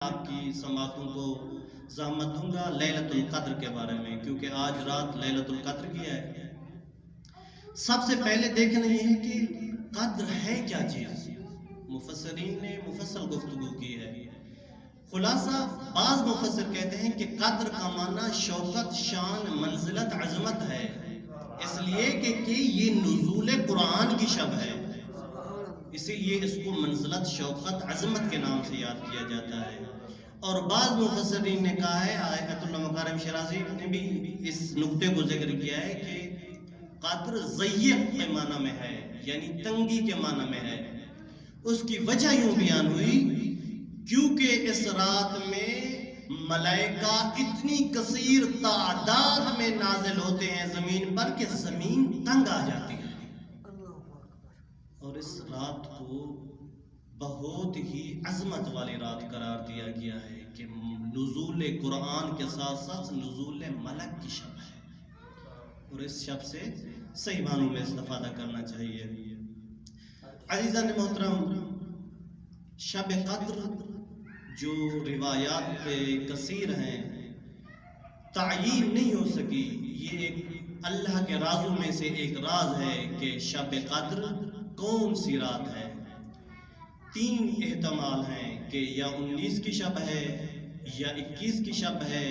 آپ کی سماعتوں کو زحمت دوں گا لیلۃ القدر کے بارے میں، کیونکہ آج رات لیلۃ القدر کی ہے۔ سب سے پہلے دیکھنا یہ ہے کہ قدر ہے کیا چیز۔ مفسرین نے مفصل گفتگو کی ہے۔ خلاصہ بعض مفسر کہتے ہیں کہ قدر کا معنی شوکت، شان، منزلت، عظمت ہے، اس لیے کہ یہ نزول قرآن کی شب ہے، اسی لیے اس کو منزلت، شوکت، عظمت کے نام سے یاد کیا جاتا ہے۔ اور بعض مفسرین نے کہا ہے، آیت اللہ مکارم شرازی نے بھی اس نقطے کو ذکر کیا ہے کہ قدر ضیق کے معنی میں ہے، یعنی تنگی کے معنی میں ہے۔ اس کی وجہ یوں بیان ہوئی کیونکہ اس رات میں ملائکہ اتنی کثیر تعداد میں نازل ہوتے ہیں زمین پر کہ زمین تنگ آ جاتی ہے، اور اس رات کو بہت ہی عظمت والی رات قرار دیا گیا ہے کہ نزول قرآن کے ساتھ ساتھ نزول ملک کی شب ہے، اور اس شب سے صحیح معنوں میں استفادہ کرنا چاہیے۔ عزیزان محترم، شب قدر جو روایات پہ کثیر ہیں، تعیین نہیں ہو سکی، یہ ایک اللہ کے رازوں میں سے ایک راز ہے کہ شب قدر کون سی رات ہے۔ 3 احتمال ہیں کہ یا 19 کی شب ہے، یا 21 کی شب ہے،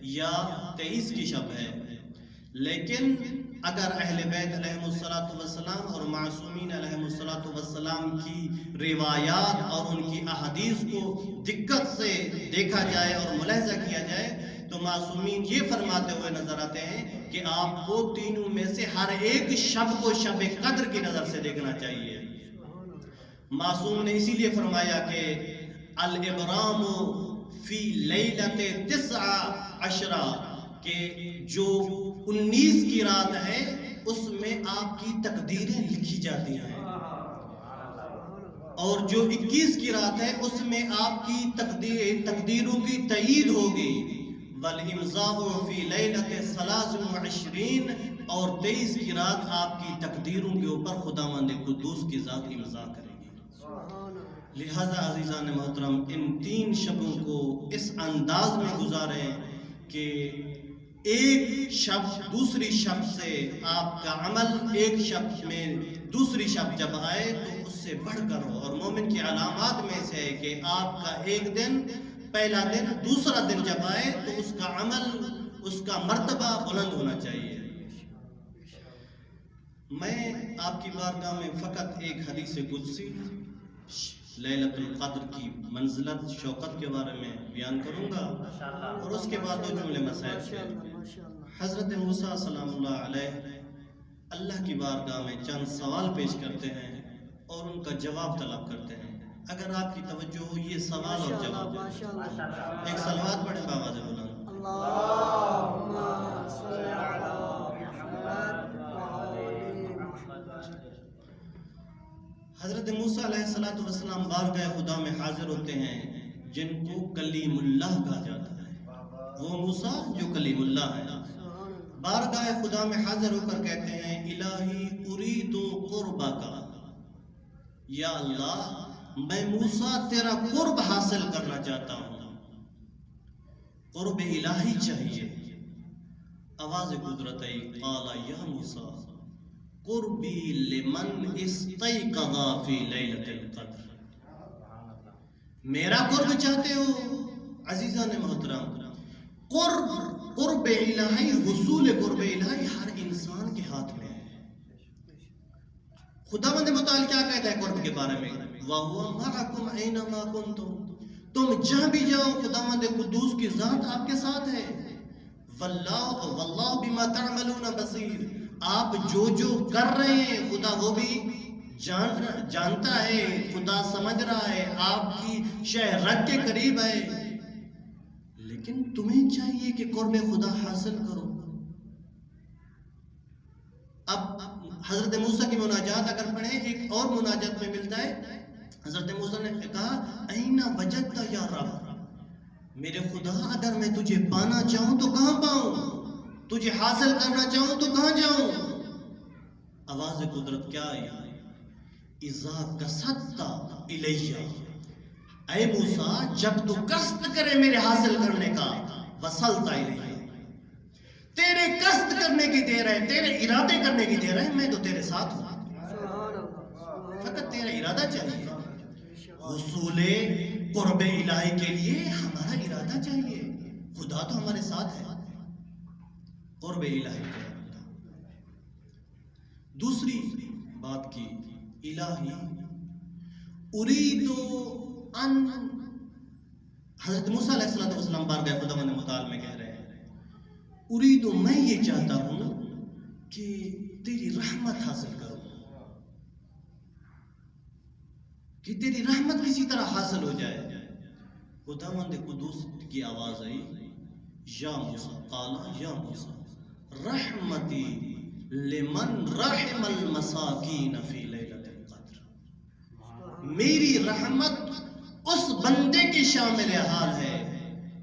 یا 23 کی شب ہے۔ لیکن اگر اہل بیت علیہ السلام اور معصومین علیہ السلام کی روایات اور ان کی احادیث کو دقت سے دیکھا جائے اور ملاحظہ کیا جائے تو معصومین یہ فرماتے ہوئے نظر آتے ہیں کہ آپ کو تینوں میں سے ہر ایک شب کو شب قدر کی نظر سے دیکھنا چاہیے۔ معصوم نے اسی لیے فرمایا کہ الابرام فی لیلۃ 19 کہ جو 19 کی رات ہے اس میں آپ کی تقدیریں لکھی جاتی ہیں، اور جو 21 کی رات ہے اس میں آپ کی تقدیروں کی تائید ہوگی۔ والامضاء فی لیلۃ 23 اور 23 کی رات آپ کی تقدیروں کے اوپر خداوند قدوس کی ذات امضاء کرے گی۔ لہذا عزیزان محترم، ان 3 شبوں کو اس انداز میں گزاریں کہ ایک شب دوسری شب سے آپ کا عمل، ایک شب میں دوسری شب جب آئے تو اس سے بڑھ کر ہو، اور مومن کی علامات میں سے ہے کہ آپ کا ایک دن، پہلا دن، دوسرا دن جب آئے تو اس کا عمل، اس کا مرتبہ بلند ہونا چاہیے۔ میں آپ کی بارگاہ میں فقط ایک حدیث قدسی لیلۃ القدر کی منزلت، شوکت کے بارے میں بیان کروں گا، اور اس کے بعد 2 جملے مسائل کے۔ حضرت موسیٰ سلام اللہ علیہ اللہ کی بارگاہ میں چند سوال پیش کرتے ہیں اور ان کا جواب طلب کرتے ہیں۔ اگر آپ کی توجہ ہو، یہ سوال اور جواب ہے۔ ایک صلوات پڑھیں بآواز بلند۔ اللہم صل علی محمد حضرت موسیٰ علیہ السلام بارگاہ خدا میں حاضر ہوتے ہیں، جن کو کلیم اللہ کہا جاتا ہے۔ وہ موسیٰ جو کلیم اللہ ہے، بارگاہ خدا میں حاضر ہو کر کہتے ہیں، الہی ارید قربک، یا اللہ میں موسیٰ تیرا قرب حاصل کرنا چاہتا ہوں، قرب الہی چاہیے۔ آواز قدرت آئی، قال یا موسیٰ قربی لمن استیقظ فی لیلۃ القدر، میرا قرب چاہتے ہو عزیزان محترم؟ قرب الہی، حصول قرب الہی ہر انسان کے ہاتھ میں ہے۔ خداوند متعال کیا کہتا ہے قرب کے بارے میں؟ وَهُوَ مَعَكُمْ أَيْنَمَا كُنْتُمْ، تم جہاں بھی جاؤ خداوند قدوس کی ذات آپ کے ساتھ ہے۔ وَاللَّهُ بِمَا تَعْمَلُونَ بَصِيرٌ، آپ جو کر رہے ہیں خدا وہ بھی جانتا ہے، خدا سمجھ رہا ہے، آپ کی شہ رگ کے قریب ہے، لیکن تمہیں چاہیے کہ قرب خدا حاصل کرو۔ اب حضرت موسیٰ کی مناجات اگر پڑھیں، ایک اور مناجات میں ملتا ہے، حضرت موسیٰ نے کہا این وجدت یا رب، میرے خدا اگر میں تجھے پانا چاہوں تو کہاں پاؤں، تجھے حاصل کرنا چاہوں تو کہاں جاؤں؟ آواز قدرت کیا آئی؟ اذا قصدت الیہ، اے موسیٰ جب تو قصد کرے میرے حاصل کرنے کا وصلت الیہ، تیرے قصد کرنے کی دیر ہے، تیرے ارادے کرنے کی دیر ہے، میں تو تیرے ساتھ ہوں، فقط تیرا ارادہ چاہیے۔ حصول قرب الہی کے لیے ہمارا ارادہ چاہیے، خدا تو ہمارے ساتھ ہے، قرب الہی کا۔ دوسری بات کی الہی اريد ان، حضرت موسیٰ علیہ السلام بارگاہ خداوند متعال میں کہہ رہے ہیں اريد، میں یہ چاہتا ہوں کہ تیری رحمت حاصل کروں، کہ تیری رحمت کسی طرح حاصل ہو جائے۔ خداوند قدوس کی آواز آئی، یا موسیٰ، قال یا موسیٰ رحمتی لمن رحم المساکین فی لیلۃ القدر، میری رحمت اس بندے کی شامل حال ہے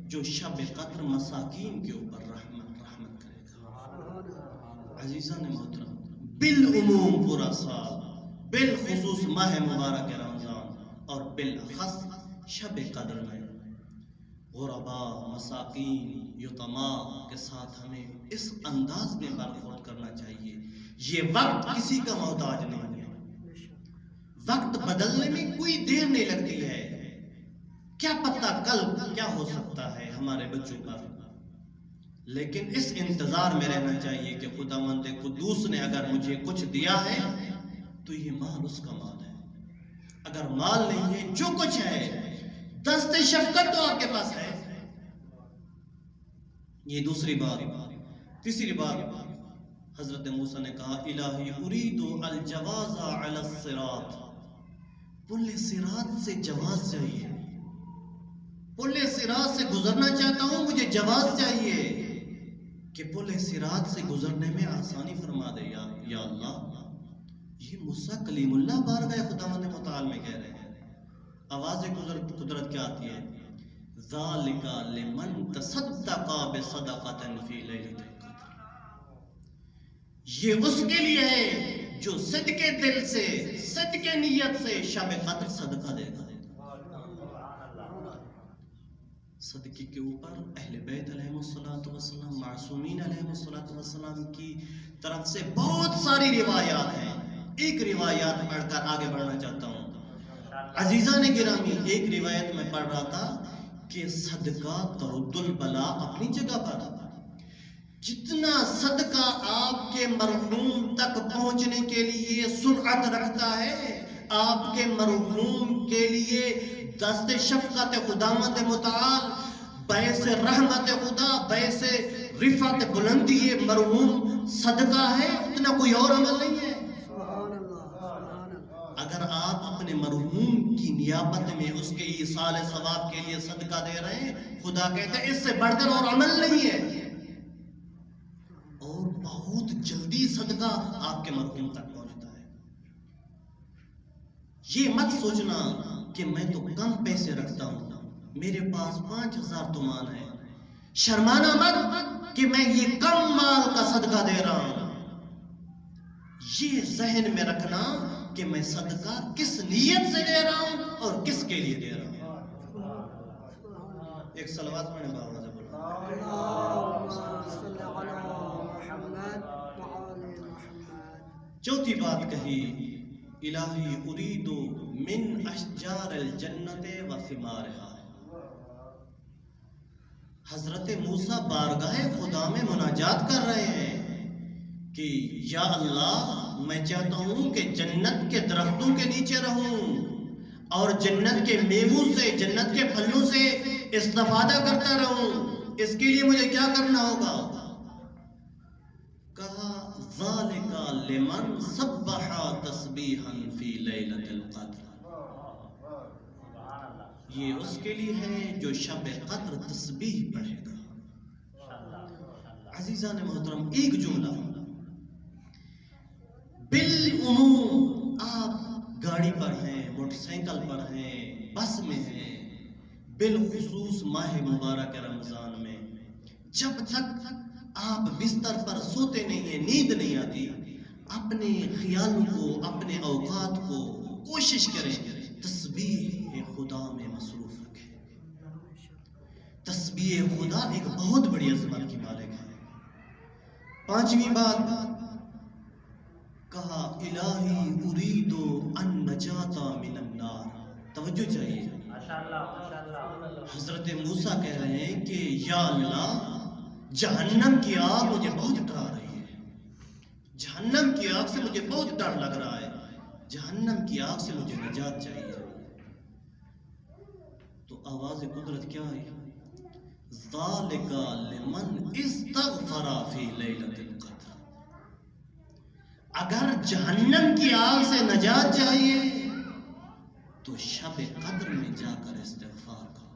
جو شب قدر مساکین کے اوپر رحمت کرے گا۔ عزیزان محترم، بالعموم پورا سال، بالخصوص ماہ مبارک رمضان اور بالاخص شب قدر میں غرباء، مساکین، یتیما کے ساتھ ہمیں اس انداز میں برخورد کرنا چاہیے۔ یہ وقت کسی کا محتاج نہیں ہے، وقت بدلنے میں کوئی دیر نہیں لگتی ہے، کیا پتہ کل کیا ہو سکتا ہے ہمارے بچوں کا، لیکن اس انتظار میں رہنا چاہیے کہ خداوند قدوس نے اگر مجھے کچھ دیا ہے تو یہ مال اس کا مال ہے، اگر مال نہیں ہے، جو کچھ ہے دست شفقت تو آپ کے پاس ہے۔ یہ دوسری بات۔ تیسری بات، حضرت موسیٰ نے کہا الہی اريد الجواز علی الصراط، پل صراط سے جواز چاہیے، پل صراط سے گزرنا چاہتا ہوں، مجھے جواز چاہیے کہ پل صراط سے گزرنے میں آسانی فرما دے یا اللہ۔ یہ موسیٰ کلیم اللہ بارگاہ خداوند متعال میں کہہ رہے ہیں۔ آواز قدرت کیا آتی ہے؟ ذالک لمن تصدق بصدقۃ فی لیلۃ القدر، یہ اس کے لیے ہے جو صدقے دل سے، صدقے نیت سے شب قدر صدقہ دے گا۔ صدقے کے اوپر اہل بیت علیہ السلام، معصومین علیہ السلام کی طرف سے بہت ساری روایات ہیں۔ ایک روایات پڑھ کر آگے بڑھنا چاہتا ہوں۔ عزیزان گرامی، ایک روایت میں پڑھ رہا تھا کہ صدقہ ترد البلا، اپنی جگہ پر جتنا صدقہ آپ کے مرحوم تک پہنچنے کے لیے سرعت رکھتا ہے، آپ کے مرحوم کے لیے دست شفقت خداوند متعال، باعث رحمت خدا، باعث رفعت بلندی مرحوم صدقہ ہے، اتنا کوئی اور عمل نہیں ہے۔ اگر آپ اپنے مرحوم کی نیابت میں اس کے ایصال ثواب کے لیے صدقہ دے رہے ہیں، خدا کہتے ہیں اس سے بڑھ کر اور عمل نہیں ہے، اور بہت جلدی صدقہ آپ کے مرحوم تک پہنچتا ہے۔ یہ مت سوچنا کہ میں تو کم پیسے رکھتا ہوں، میرے پاس 5000 تومان ہے، شرمانا مت کہ میں یہ کم مال کا صدقہ دے رہا ہوں۔ یہ ذہن میں رکھنا کہ میں صدقہ کس نیت سے دے رہا ہوں اور کس کے لیے دے رہا ہوں۔ ایک صلوات پڑھیں بابا سے بولو۔ چوتھی بات کہی الہی اريد من اشجار الجنت و ثمارها، حضرت موسیٰ بارگاہ خدا میں مناجات کر رہے ہیں کہ یا اللہ، میں چاہتا ہوں کہ جنت کے درختوں کے نیچے رہوں اور جنت کے میووں سے، جنت کے پھلوں سے استفادہ کرتا رہوں، اس کے لیے مجھے کیا کرنا ہوگا؟ کہا ذالک لمن سبح تسبیحا فی لیلۃ القدر، یہ اس کے لیے ہے جو شب قدر تسبیح پڑھے گا۔ عزیزان محترم، ایک جملہ، بالعموم آپ گاڑی پر ہیں، موٹر سائیکل پر ہیں، بس میں ہیں، بالخصوص ماہ مبارک رمضان میں جب تک آپ بستر پر سوتے نہیں ہیں، نیند نہیں آتی، اپنے خیالوں کو، اپنے اوقات کو کوشش کریں تسبیح خدا خدا میں مصروف رکھے. تسبیح خدا ایک بہت بڑی عظمت کی مالک ہے. پانچویں بات کہا الہی اريد النجاۃ من النار. توجہ چاہیے. حضرت موسیٰ کہہ رہے ہیں کہ یا اللہ جہنم کی آگ مجھے بہت ڈرا رہی ہے. جہنم کی آگ سے مجھے بہت ڈر لگ رہا ہے. جہنم کی آگ سے مجھے نجات چاہیے. تو آواز قدرت کیا ہے؟ ذالک لمن استغفر فی لیلۃ القدر. اگر جہنم کی آگ سے نجات چاہیے تو شب قدر میں جا کر استغفار کرو.